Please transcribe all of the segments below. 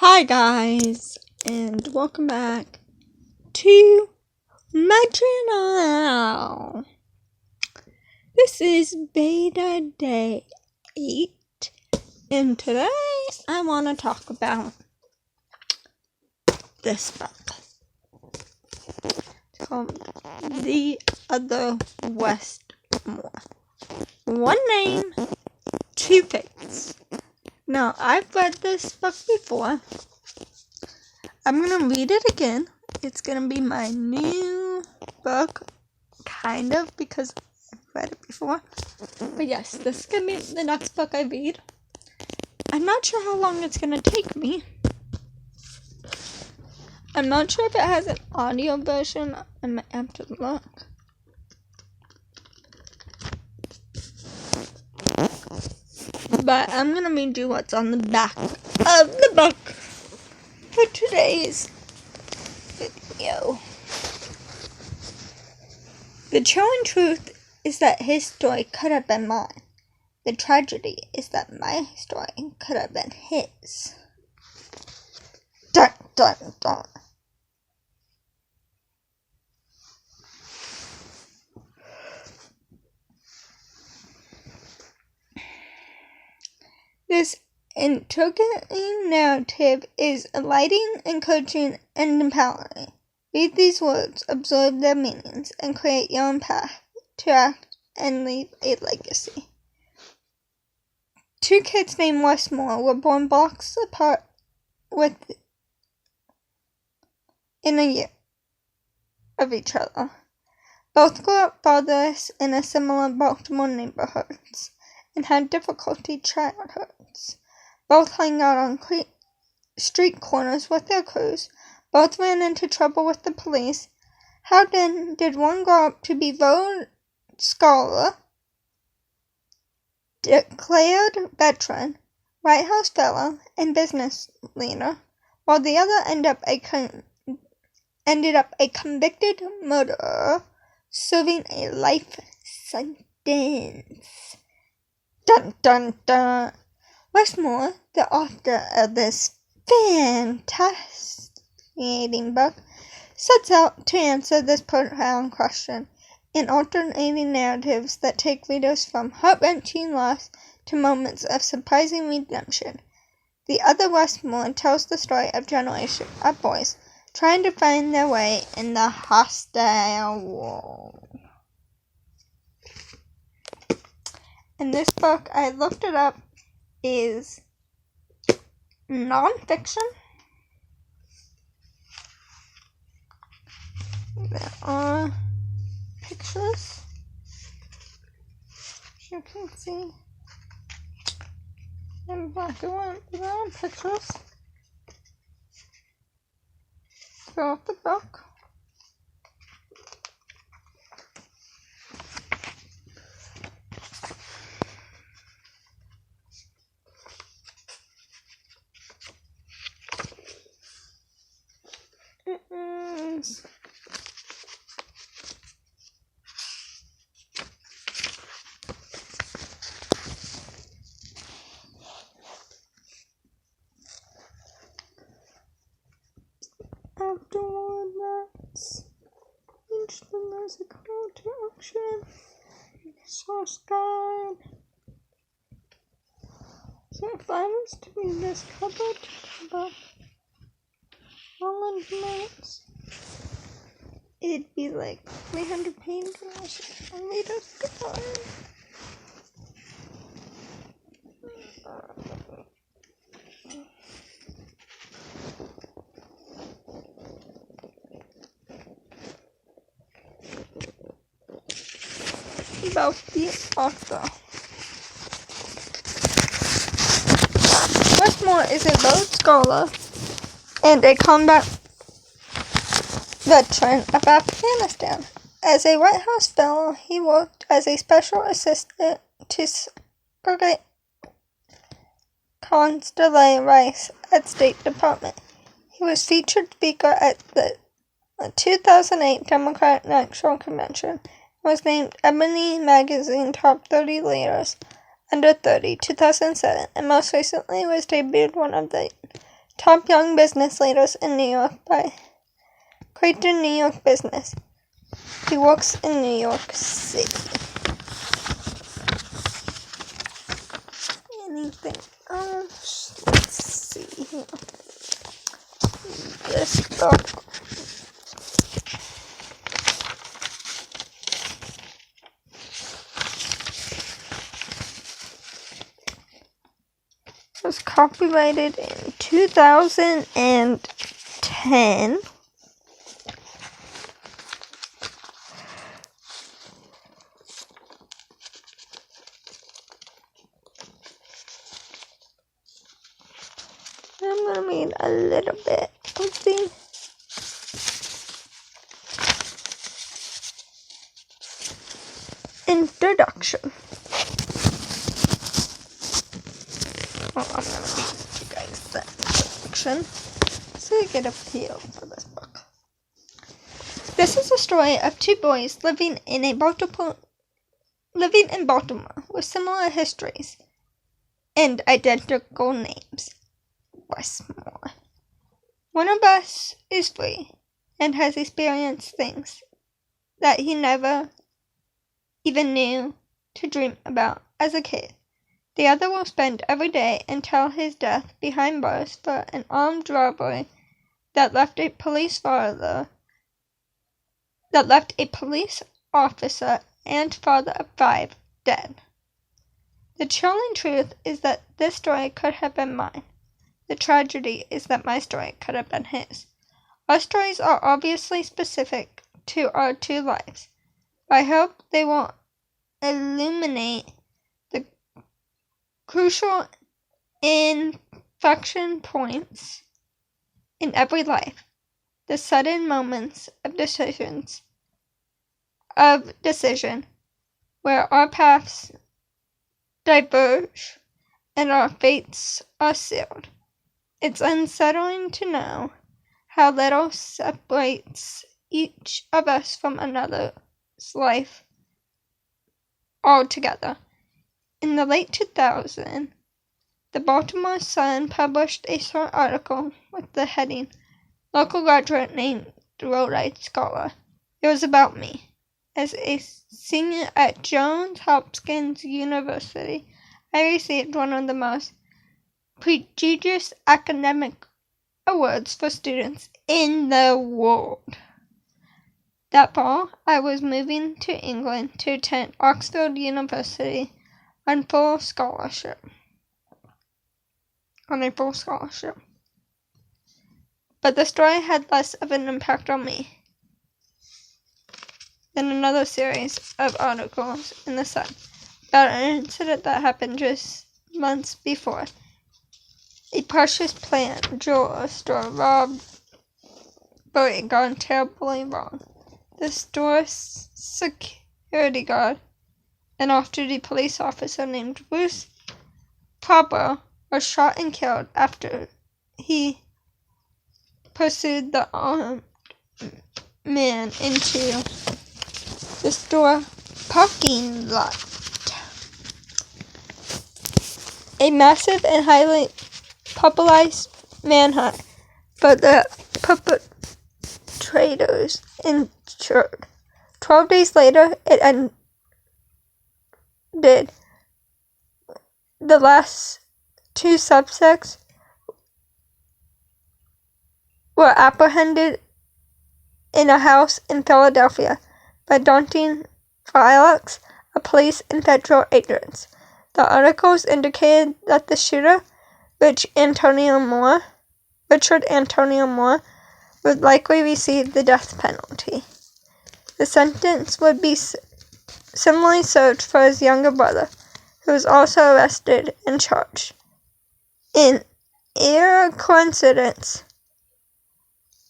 Hi guys, and welcome back to my channel. This is beta day 8, and today I want to talk about this book. It's called The Other Westmore. One name, two fates. Now, I've read this book before. I'm going to read it again. It's going to be my new book, kind of, because I've read it before. But yes, this is going to be the next book I read. I'm not sure how long it's going to take me. I'm not sure if it has an audio version. I might have to look. But I'm going to read you what's on the back of the book for today's video. The chilling truth is that his story could have been mine. The tragedy is that my story could have been his. Dun, dun, dun. This intriguing narrative is enlightening, encouraging, and empowering. Read these words, absorb their meanings, and create your own path to act and leave a legacy. Two kids named Westmore were born blocks apart within a year of each other. Both grew up fatherless in a similar Baltimore neighborhoods and had difficulty childhoods. Both hung out on street corners with their crews. Both ran into trouble with the police. How then did one grow up to be Rhodes Scholar, declared veteran, White House fellow, and business leader, while the other ended up a convicted murderer serving a life sentence? Dun, dun, dun. Westmore, the author of this fascinating book, sets out to answer this profound question in alternating narratives that take readers from heart-wrenching loss to moments of surprising redemption. The Other Westmore tells the story of a generation of boys trying to find their way in the hostile world. And this book, I looked it up, is non-fiction. There are pictures, as you can see, in black and white. There are pictures throughout the book. Afterwards, each them as a call to action. Source guide. So if I was to be this cover to cover all minutes, it'd be like 300 pages a reader's guide. About the author. Westmore is a Rhodes Scholar and a combat veteran of Afghanistan. As a White House fellow, he worked as a special assistant to Secretary Condoleezza Rice at State Department. He was featured speaker at the 2008 Democratic National Convention. Was named Ebony Magazine Top 30 Leaders Under 30, 2007, and most recently was debuted one of the Top Young Business Leaders in New York by Creighton, New York Business. He works in New York City. Anything else? Let's see here. This book. Was copyrighted in 2010. I'm going to read a little bit of the introduction. Well, I'm going to read you guys the introduction so you get a feel for this book. This is a story of two boys living in Baltimore with similar histories and identical names. Westmore. One of us is free and has experienced things that he never even knew to dream about as a kid. The other will spend every day until his death behind bars for an armed robbery that left a police officer and father of 5 dead. The chilling truth is that this story could have been mine. The tragedy is that my story could have been his. Our stories are obviously specific to our two lives. I hope they will illuminate the crucial inflection points in every life, the sudden moments of decision where our paths diverge and our fates are sealed. It's unsettling to know how little separates each of us from another's life altogether. In the late 2000s, the Baltimore Sun published a short article with the heading, "Local Graduate Named Rhodite Scholar." It was about me. As a senior at Johns Hopkins University, I received one of the most prestigious academic awards for students in the world. That fall, I was moving to England to attend Oxford University on a full scholarship. But the story had less of an impact on me than another series of articles in the Sun about an incident that happened just months before. A precious plant jewelry store robbery gone terribly wrong. The store's security guard, an off-duty police officer named Bruce Proper, was shot and killed after he pursued the armed man into the store parking lot. A massive and highly publicized manhunt for the perpetrators ensued. 12 days later, it ended. The last 2 suspects were apprehended in a house in Philadelphia by daunting Philox, a police and federal agents. The articles indicated that the shooter, Richard Antonio Moore, would likely receive the death penalty. The sentence would be similarly served for his younger brother, who was also arrested and charged. In eerie coincidence,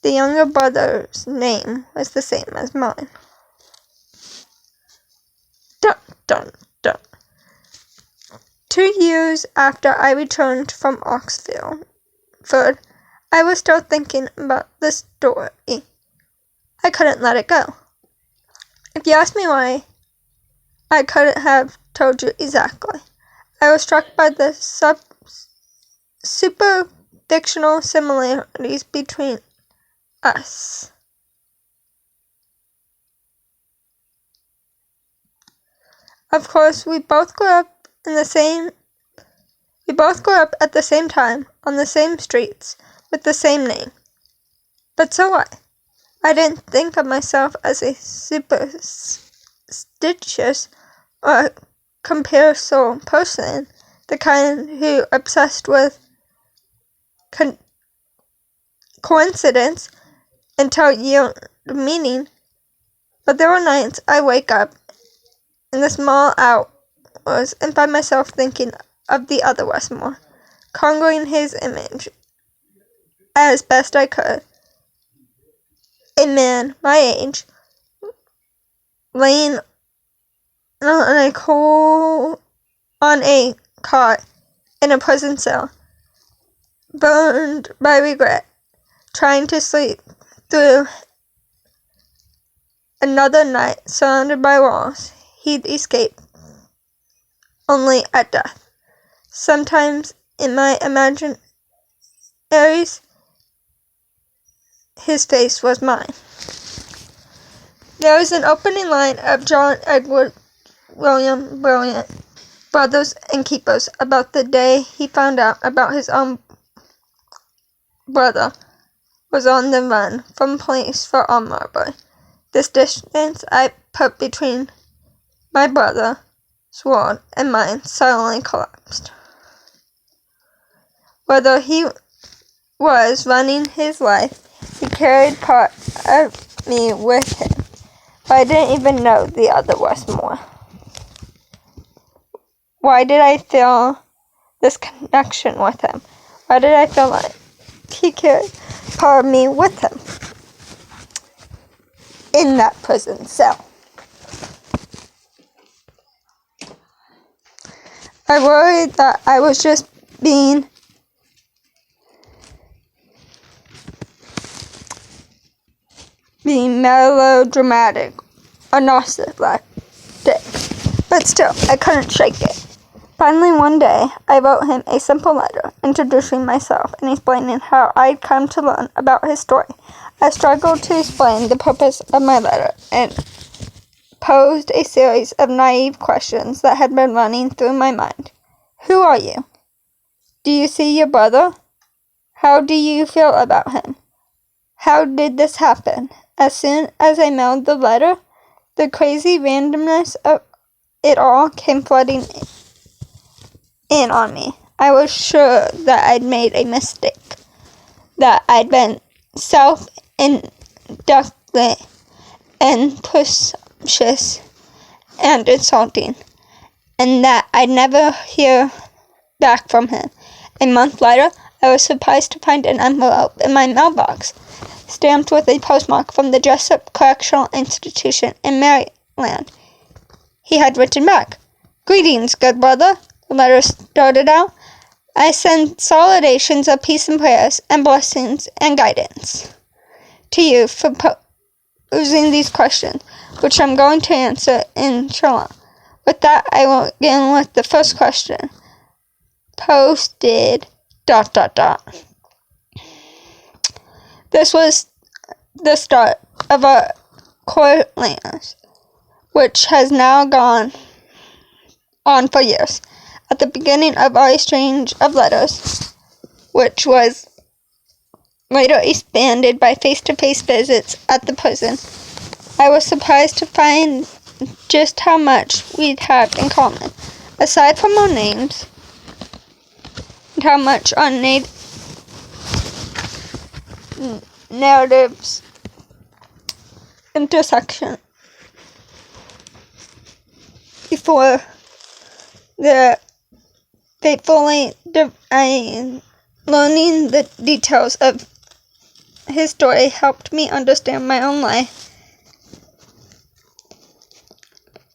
the younger brother's name was the same as mine. Dun, dun, dun. 2 years after I returned from Oxford, I was still thinking about the story. I couldn't let it go. If you ask me why, I couldn't have told you exactly. I was struck by the fictional similarities between us. Of course, we both grew up at the same time, on the same streets, with the same name. But so what? I didn't think of myself as a superstitious or comparison person, the kind who obsessed with coincidence until yield meaning. But there were nights I wake up in the small hours and find myself thinking of the other Westmore, conquering his image as best I could. A man my age, laying on a cot in a prison cell, burned by regret, trying to sleep through another night surrounded by walls he'd escaped only at death. Sometimes in my imaginaries, his face was mine. There is an opening line of John Edward William Brilliant, Brothers and Keepers, about the day he found out about his own brother was on the run from police for armed robbery. This distance I put between my brother's world and mine suddenly collapsed. Whether he was running his life, he carried part of me with him, but I didn't even know the other Westmore. Why did I feel this connection with him? Why did I feel like he carried part of me with him in that prison cell? I worried that I was just being melodramatic or narcissistic, but still, I couldn't shake it. Finally, one day, I wrote him a simple letter introducing myself and explaining how I'd come to learn about his story. I struggled to explain the purpose of my letter and posed a series of naive questions that had been running through my mind. Who are you? Do you see your brother? How do you feel about him? How did this happen? As soon as I mailed the letter, the crazy randomness of it all came flooding in on me. I was sure that I'd made a mistake, that I'd been self-indulgent and presumptuous and insulting, and that I'd never hear back from him. A month later, I was surprised to find an envelope in my mailbox, stamped with a postmark from the Jessup Correctional Institution in Maryland. He had written back, "Greetings, good brother," the letter started out. "I send salutations of peace and prayers and blessings and guidance to you for posing these questions, which I'm going to answer inshallah. With that, I will begin with the first question. Posted ... This was the start of our courtliness, which has now gone on for years. At the beginning of our exchange of letters, which was later expanded by face-to-face visits at the prison, I was surprised to find just how much we'd have in common, aside from our names, and how much our narratives intersection. Before the faithfully learning the details of his story helped me understand my own life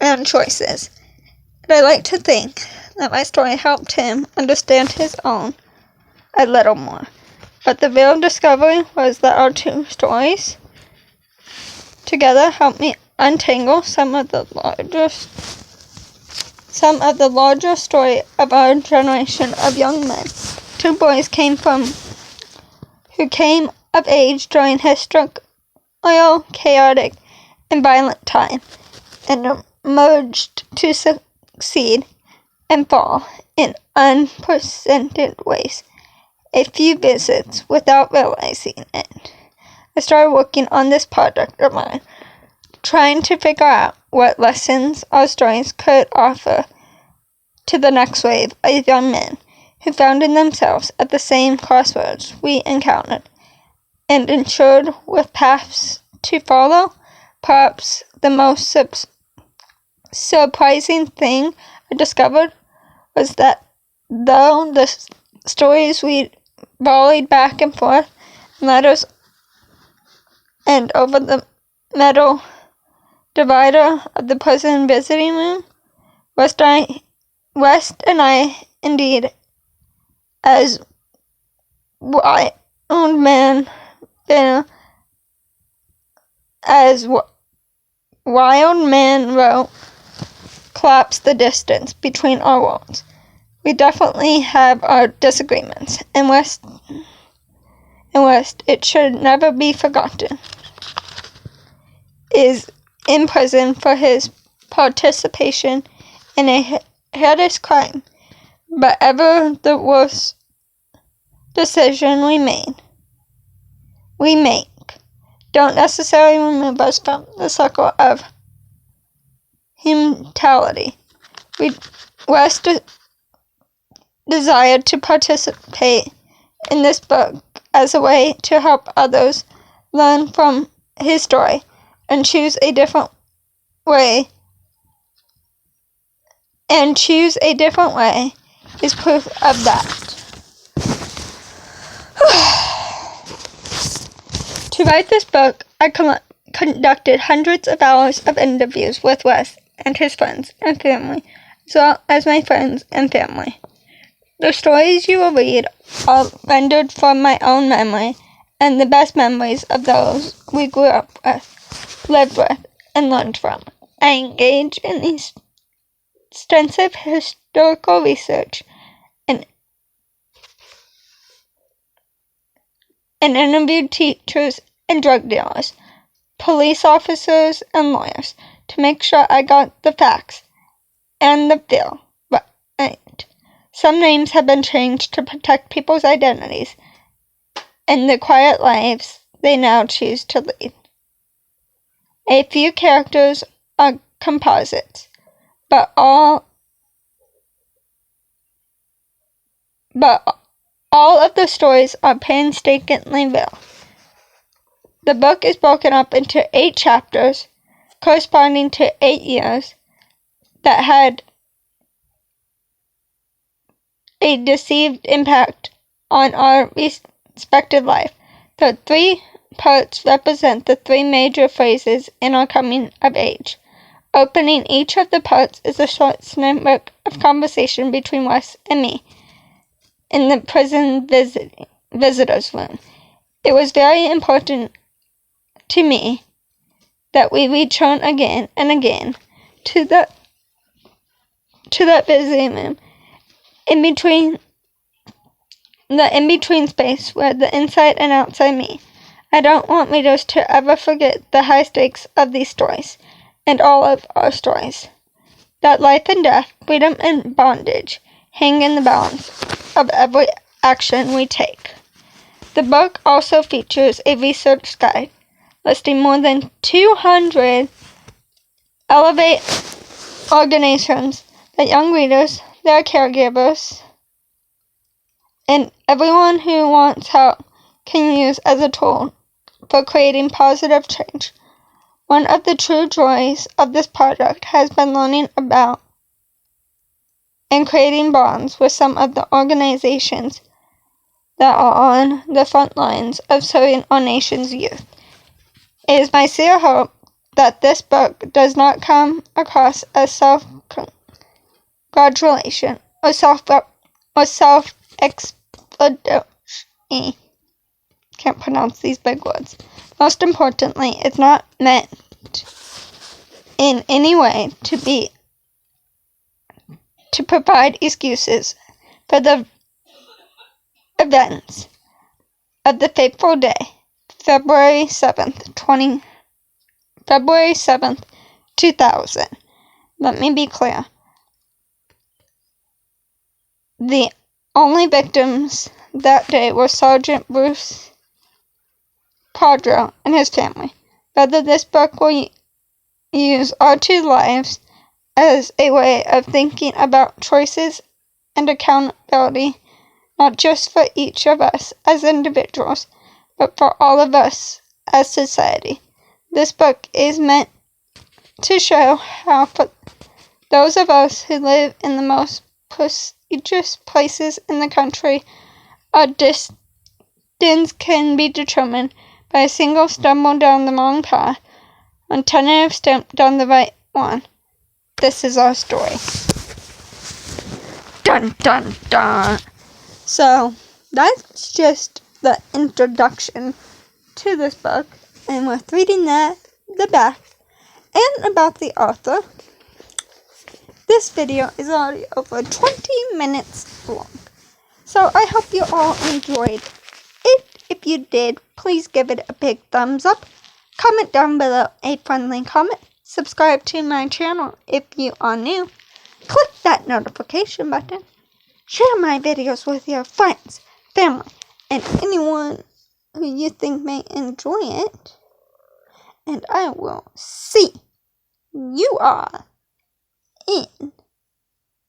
and choices. And I like to think that my story helped him understand his own a little more. But the real discovery was that our two stories together helped me untangle some of the larger story of our generation of young men. Two boys came from who came of age during his struggle, chaotic, and violent time, and emerged to succeed and fall in unprecedented ways. A few visits without realizing it. I started working on this project of mine, trying to figure out what lessons our stories could offer to the next wave of young men who found themselves at the same crossroads we encountered, and ensured with paths to follow. Perhaps the most surprising thing I discovered was that though the stories we volleyed back and forth, letters and over the metal divider of the prison visiting room, West and I, indeed, as wild men wrote, collapse the distance between our worlds. We definitely have our disagreements, and West, it should never be forgotten, is in prison for his participation in a heinous crime. But ever the worst decision we make, don't necessarily remove us from the circle of humanity. West desired to participate in this book as a way to help others learn from his story and choose a different way. Is proof of that. To write this book, I conducted hundreds of hours of interviews with Wes and his friends and family, as well as my friends and family. The stories you will read are rendered from my own memory and the best memories of those we grew up with, lived with, and learned from. I engage in extensive historical research and interviewed teachers and drug dealers, police officers, and lawyers to make sure I got the facts and the feel right. Some names have been changed to protect people's identities and the quiet lives they now choose to lead. A few characters are composites, but all of the stories are painstakingly real. The book is broken up into 8 chapters, corresponding to 8 years, that had a decisive impact on our respective life. The 3 parts represent the 3 major phases in our coming of age. Opening each of the parts is a short snippet of conversation between Wes and me in the prison visitor's room. It was very important to me that we return again and again to that visiting room, in between space where the inside and outside me. I don't want readers to ever forget the high stakes of these stories, and all of our stories. That life and death, freedom and bondage, hang in the balance of every action we take. The book also features a research guide listing more than 200 Elevate organizations that young readers, their caregivers, and everyone who wants help can use as a tool for creating positive change. One of the true joys of this project has been learning about and creating bonds with some of the organizations that are on the front lines of serving our nation's youth. It is my sincere hope that this book does not come across as self-congratulation or self-explanation. Can't pronounce these big words. Most importantly, it's not meant in any way to provide excuses for the events of the fateful day, February 7th, 2000. Let me be clear. The only victims that day were Sergeant Bruce Padro and his family. Whether this book will use our 2 lives as a way of thinking about choices and accountability, not just for each of us as individuals, but for all of us as society. This book is meant to show how for those of us who live in the most prestigious places in the country, our distance can be determined by a single stumble down the wrong path, one tentative step down the right one. This is our story. Dun dun dun! So, that's just the introduction to this book, and with reading the back, and about the author, this video is already over 20 minutes long. So I hope you all enjoyed it. If you did, please give it a big thumbs up. Comment down below a friendly comment. Subscribe to my channel if you are new. Click that notification button. Share my videos with your friends, family, and anyone who you think may enjoy it. And I will see you all in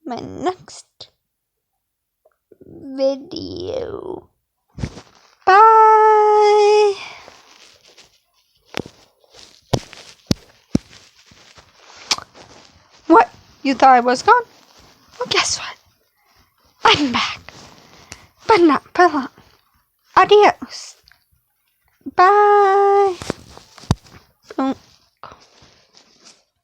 my next video. Bye! What? You thought I was gone? Well, guess what? I'm back. But not for long. Adios. Bye!